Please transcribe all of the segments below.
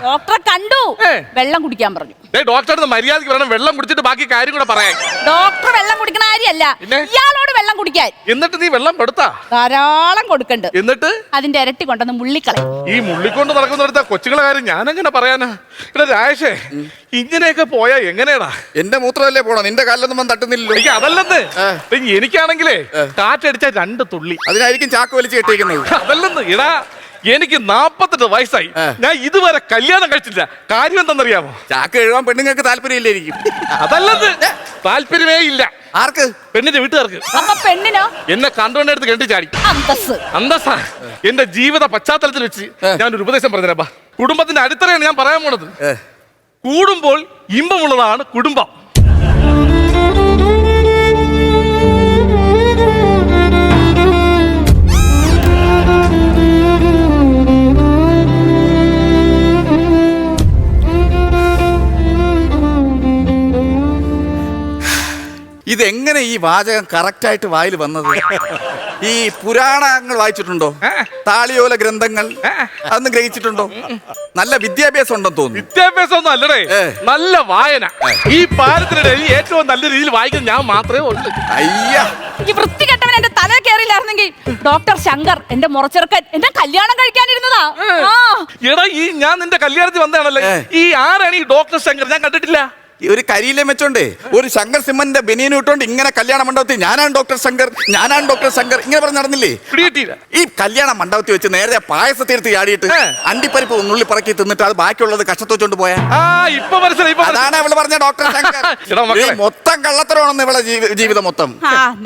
ഡോക്ടറെ കണ്ടു, വെള്ളം കുടിക്കാൻ പറഞ്ഞു. ഡോക്ടർ മര്യാദക്ക് വേണം, വെള്ളം കുടിച്ചിട്ട് ബാക്കി കാര്യം കൂടെ പറയാൻ. ഡോക്ടർ വെള്ളം കുടിക്കണ കാര്യമല്ല, ഇയാളോട് വെള്ളം കുടിക്കാൻ. എന്നിട്ട് നീ വെള്ളം കൊടുത്താ? ധാരാളം കൊടുക്കണ്ട്. എന്നിട്ട് അതിന്റെ ഇരട്ടി കൊണ്ടുവന്ന് മുള്ളിക്കളയും. ഈ മുള്ളിക്കൊണ്ട് നടക്കുന്നിടത്ത കൊച്ചുങ്ങളെ കാര്യം ഞാനെങ്ങനെ പറയാനാ? ഇവിടെ രാജേഷേ, ഇങ്ങനെയൊക്കെ പോയാ എങ്ങനെയാടാ? എന്റെ മൂത്രമല്ലേ പോണോ, നിന്റെ കാലിലൊന്നും തട്ടുന്നില്ലല്ലോ. എനിക്ക് അതല്ലെന്ന്, എനിക്കാണെങ്കിലേ കാറ്റടിച്ച 2 തുള്ളി. അതിനായിരിക്കും ചാക്ക് വലിച്ച് കെട്ടിയിരിക്കുന്നത്. അതല്ലെന്ന്, ഇടാ എനിക്ക് 48 വയസ്സായി, ഞാൻ ഇതുവരെ കല്യാണം കഴിച്ചില്ല. കാര്യം എന്തെന്നറിയാമോ? ചാക്ക് എഴുതാൻ പെണ്ണുങ്ങൾക്ക് താല്പര്യമില്ലായിരിക്കും. അതല്ലെന്ന്, താല്പര്യമേ ഇല്ല. ആർക്ക്? പെണ്ണിന്റെ വീട്ടുകാർക്ക്. അപ്പൊ പെണ്ണിനോ? എന്നെ കണ്ടുകൊണ്ടെടുത്ത് കെട്ടി ചാടി. അന്തസ്സാ. എന്റെ ജീവിത പശ്ചാത്തലത്തിൽ വെച്ച് ഞാനൊരു ഉപദേശം പറഞ്ഞുതരാ. കുടുംബത്തിന്റെ അടിത്തറയാണ് ഞാൻ പറയാൻ പോണത്. കൂടുമ്പോൾ ഇമ്പമുള്ളതാണ് കുടുംബം. ഇതെങ്ങനെ ഈ വാചകം കറക്റ്റായിട്ട് വായിൽ വന്നത്? ഈ പുരാണങ്ങൾ വായിച്ചിട്ടുണ്ടോ? താളിയോല ഗ്രന്ഥങ്ങൾ അതൊന്നും ഗ്രഹിച്ചിട്ടുണ്ടോ? നല്ല വിദ്യാഭ്യാസം ഉണ്ടെന്ന് തോന്നുന്നു. വിദ്യാഭ്യാസം ഒന്നും അല്ലടേ, നല്ല വായന. ഈ പാലത്തിനിടെ ഏറ്റവും നല്ല രീതിയിൽ വായിക്കുന്നത് ഞാൻ മാത്രമേ ഉള്ളൂ. അയ്യാ, ഈ വൃത്തികെട്ടവൻ എന്റെ തല കയറിയില്ലായിരുന്നെങ്കിൽ ഡോക്ടർ ശങ്കർ എന്റെ മുറച്ചെറുക്കൻ എന്റെ കല്യാണം കഴിക്കാനിരുന്നതാ. എടാ, ഈ ഞാൻ നിന്റെ കല്യാണത്തിൽ വന്നതാണല്ലേ. ഈ ആരാണ് ഈ ഡോക്ടർ ശങ്കർ? ഞാൻ കണ്ടിട്ടില്ല. ഒരു കരിയിലെ വെച്ചോണ്ട് ഒരു ശങ്കർ സിമ്മന്റെ ബനിയനും ഇട്ടോണ്ട് ഇങ്ങനെ കല്യാണ മണ്ഡപത്തിൽ ഞാനാണ് ഡോക്ടർ ശങ്കർ, ഞാനാണ് ഡോക്ടർ ശങ്കർ ഇങ്ങനെ പറഞ്ഞ് നടന്നില്ലേ? ഈ കല്യാണ മണ്ഡപത്തിൽ വെച്ച് നേരെ പായസത്തിരുത്തി ചാടിയിട്ട് അണ്ടിപ്പരിപ്പ് നുള്ളി പറക്കി തിന്നിട്ട് അത് ബാക്കിയുള്ളത് കഷത്ത് വെച്ചോണ്ട് പോയാ. അതാണ് അവള് പറഞ്ഞ ഡോക്ടർ ശങ്കർ. മൊത്തം കള്ളത്തരമാണെന്ന് ഇവളെ ജീവിതം മൊത്തം.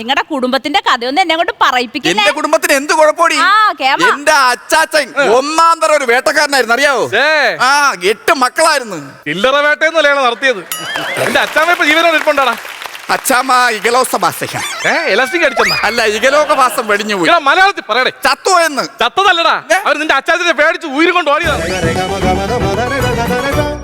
നിങ്ങളുടെ കുടുംബത്തിന്റെ കഥയൊന്നും എന്നെ കൊണ്ട് പറയിപ്പിക്കില്ല. എന്റെ കുടുംബത്തിന് എന്ത് കുഴപ്പമോടി? എന്റെ അച്ചാച്ചൻ ഒന്നാം തരം ഒരു വേട്ടക്കാരനായിരുന്നു, അറിയാവോ? 8 മക്കളായിരുന്നു. ചില്ലറ വേട്ടയെന്നല്ലേ നടത്തിയത്? എന്റെ അച്ഛാമ്മ ഇപ്പൊ ജീവനോട് ഇരിപ്പുണ്ടാടാ. അച്ഛാമ്മ ഇകലോസഭാസ എലാസ്റ്റിക് അടിച്ചെന്നാ? അല്ല, ഇകലോകവാസം വെടിഞ്ഞു പോയി. മലയാളത്തിൽ പറയടേ. ചത്തോ എന്ന്? ചത്തതല്ലടാ, അവർ നിന്റെ അച്ചാച്ചനെ പേടിച്ച് ഉയരും കൊണ്ട് ഓടിയതാണ്.